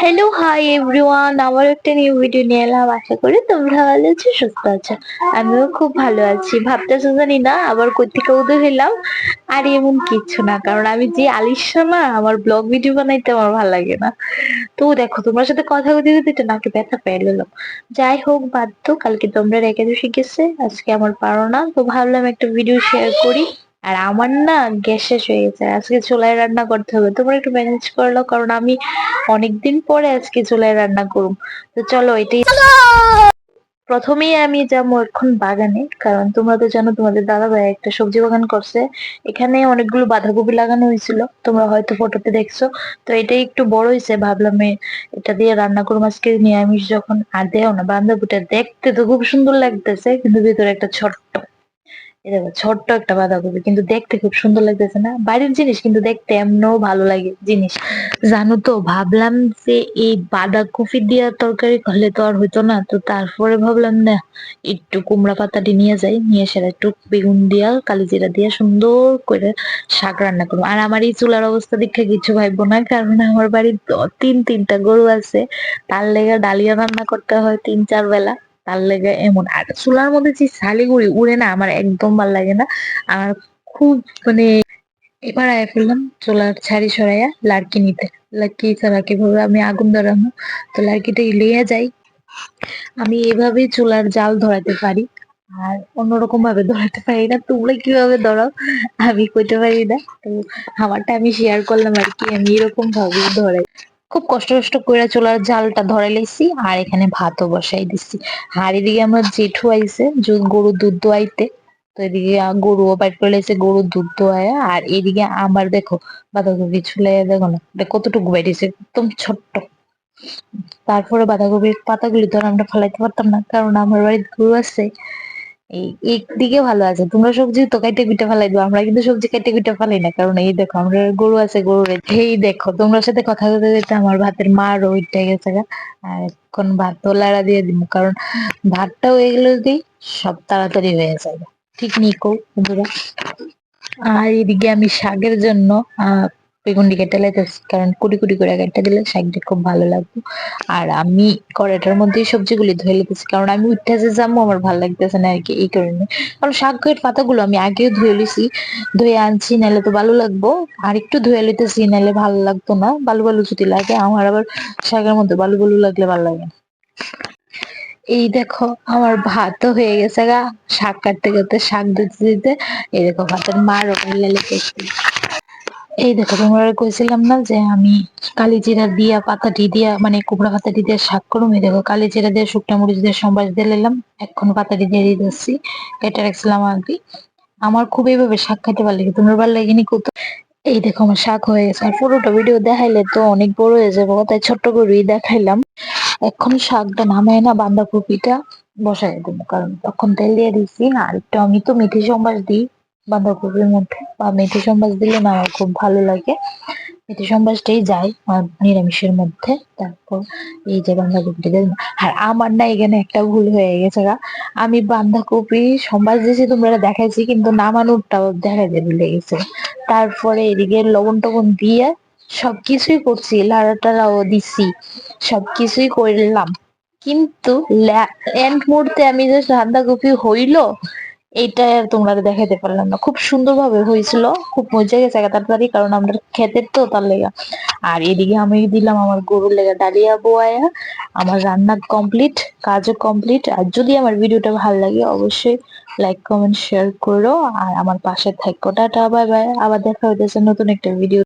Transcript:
Hello hi everyone, আমার একটা new video নিয়ে এলাম। আশা করি তোমরা ভালো আছো, সুস্থ আছো। আমিও খুব ভালো আছি। ভাবতেছো জানি না আবার কই থেকে উদয় হইলাম। আর এমন কিচ্ছু না, কারণ আমি যে আলিশা না, আমার ব্লগ ভিডিও বানাইতে আমার ভালো লাগে না। তো দেখো, তোমার সাথে কথা বলতে বলতে এটা নাকে ব্যথা পেয়ে গেলাম। যাই হোক, বাদ তো, কালকে তোমরা একাদশী গেছে, আজকে আমার পারো না, তো ভাবলাম একটা ভিডিও শেয়ার করি। আর আমার না গ্যাস শেষ হয়ে গেছে, আজকে চুলায় রান্না করতে হবে। তোমরা একটু ম্যানেজ করলো, কারণ আমি অনেকদিন পরে আজকে চুলায় রান্না করুম। তো চলো এটাই। প্রথমেই আমি যাবো এখন বাগানে, কারণ তোমরা তো জানো তোমাদের দাদা ভাই একটা সবজি বাগান করছে। এখানে অনেকগুলো বাঁধাকপি লাগানো হয়েছিল, তোমরা হয়তো ফটোতে দেখছো। তো এটাই একটু বড় হয়েছে, ভাবলাম এটা দিয়ে রান্না করবো আজকে নিরামিষ যখন। আর দেও না, বাঁধাকপিটা দেখতে তো খুব সুন্দর লাগতেছে, কিন্তু ভিতরে একটা ছোট্ট, এই দেখো ছোট্ট একটা বাঁধাকপি, কিন্তু দেখতে খুব সুন্দর লাগতেছে না? বাড়ির জিনিস কিন্তু দেখতে এমনও ভালো লাগে জিনিস। জানো তো, ভাবলাম যে এই বাঁধাকপি দিয়া তরকারি করলে তো আর হইতো না, তো তারপরে ভাবলাম না, একটু কুমড়া পাতাটি নিয়ে যাই, নিয়ে সেটা একটু বেগুন দিয়া কালিজিরা দিয়া সুন্দর করে শাক রান্না করবো। আর আমার এই চুলার অবস্থা দেখে কিছু ভাববো না, কারণ আমার বাড়ির তিনটা গরু আছে। তার লেগে ডালিয়া রান্না করতে হয় 3-4 বেলা। তার লেগে এমন, আর চুলার মধ্যে যে শালিগুড়ি উড়ে না, আমার একদম ভাল লাগে না। আমার খুব মানে, এবার আয়া ফেললাম চুলার ছাড়ি সরাইয়া লাড়কি নিতে। লাড়কি ছাড়া কিভাবে আমি আগুন ধরানো, তো লাড়কিটা লিয়ে যাই। আমি এভাবেই চুলার জাল ধরাতে পারি, আর অন্যরকম ভাবে ধরাতে পারি না। তোমরা কিভাবে ধরাও আমি কইতে পারি না। তো আমারটা আমি শেয়ার করলাম আর কি, আমি এরকম ভাবে ধরাই। খুব কষ্ট কষ্ট করে চুলার জালটা ধরে লাইছি, আর এখানে ভাতও বসাই দিছি। আর এদিকে আমার জেঠু আইছে গরুর দুধ দোয়াইতে। তো এদিকে গরুও বাইর করে লাইছে, গরুর দুধ দোয়ায়। আর এদিকে আমার দেখো বাঁধাকপি ছুলাইয়া, দেখো না এটা কতটুকু বাইরেছে, একদম ছোট্ট। তারপরে বাঁধাকপির পাতাগুলি তো আর আমরা ফেলাইতে পারতাম না, কারণ আমার বাড়িতে গরু আছে। এই একদিকে ভালো আছে, তোমরা সবজি তো কাইটে কুইটে ফেলাই দিও, আমরা কিন্তু সবজি কাইটে কুইটে ফেলাই না, কারণ এই দেখো আমরা গরু আছে, গরুর এই দেখো। তোমার সাথে কথা বলতে বলতে আমার ভাতের মার ওইটা গেছে গা। আর এখন ভাত লাড়া দিয়ে দিব, কারণ ভাতটাও এগুলো দিই, সব তাড়াতাড়ি হয়ে যায়। ঠিক নেই কো বন্ধুরা? আর এদিকে আমি শাকের জন্য বেগুনটি কেটে লাইতেছি, কারণ কুটি কুটি করে কেটে দিলে শাকটি খুব ভালো লাগবে। আর আমি কড়াইটার মধ্যে সবজিগুলি ধুয়ে লিতেছি, কারণ আমি উঠে যে যাবো আমার ভালো লাগতেছে না আর কি, এই কারণে। কারণ শাকের পাতাগুলো আমি আগেও ধুয়ে লিছি, ধুয়ে আনছি, নাহলে তো ভালো লাগবো। আর একটু ধুয়ে লিতেছি, নাহলে ভালো লাগতো না। বালু বালু যদি লাগে, আমার আবার শাকের মধ্যে বালু বালু লাগলে ভালো লাগে না। এই দেখো আমার ভাতও হয়ে গেছে গা, শাক কাটতে কাটতে শাক দিতে দিতে। এই দেখো ভাতের মার ওখানে লেগেছে। এই দেখো, তোমরা কইছিলাম না যে আমি কালিজিরা দিয়া পাতাটি দিয়া, মানে কুমড়া পাতাটি দিয়ে শাক করবো। এই দেখো কালিজিরা দিয়ে শুকনা মরিচ দিয়ে সম্বাস দিয়ে নিলাম, এখন পাতাটি দিয়ে দিতেছি, কেটে রাখছিলাম আগে। আমার খুব এইভাবে শাক খাইতে ভালো লাগে, তোমার ভালো লাগেনি কত? এই দেখো আমার শাক হয়ে গেছে। আর পুরোটা ভিডিও দেখাইলে তো অনেক বড় হয়ে যাবে, তাই ছোট্ট করেই দেখাইলাম। এখন শাকটা নামায় না বাঁধাকপিটা বসাই দেবো, কারণ তখন তেল দিয়ে দিচ্ছি। আর একটু আমি তো মেথি সম্বাস দিই বাঁধাকপির মধ্যে, বা মেথি সম্বাস দিলে না আমার খুব ভালো লাগে। মেথি সম্বাসটাই যায় নিরামিষের মধ্যে। তারপর এই যে বাঁধাকপিটা দিলাম। আর আমার না এখানে একটা ভুল হয়ে গেছে গা, আমি বাঁধাকপি সম্বাস দিয়েছি তোমরা দেখাইছি, কিন্তু নামানোরটাও দেখাইতে ভুলে গেছে। তারপরে এদিকে লবণ টবণ দিয়ে সবকিছুই করছি, লাড়া টাড়াও দিছি, সবকিছুই করলাম। কিন্তু এন্ড মুহূর্তে আমি যে বাঁধাকপি হইলো, এইটা আর তোমরা দেখাইতে পারলাম না। খুব সুন্দর ভাবে হয়েছিল, খুব মজা গেছে তাড়াতাড়ি, কারণ আমরা খেতে তো তার লেগা। আর এদিকে আমি দিলাম আমার গরুর লেগা ডালিয়া বোয়ায়া। আমার রান্না কমপ্লিট, কাজও কমপ্লিট। আর যদি আমার ভিডিওটা ভালো লাগে, অবশ্যই লাইক কমেন্ট শেয়ার করো, আর আমার পাশে থাকো। টাটা, বাই বাই, আবার দেখা হইতেছে নতুন একটা ভিডিও।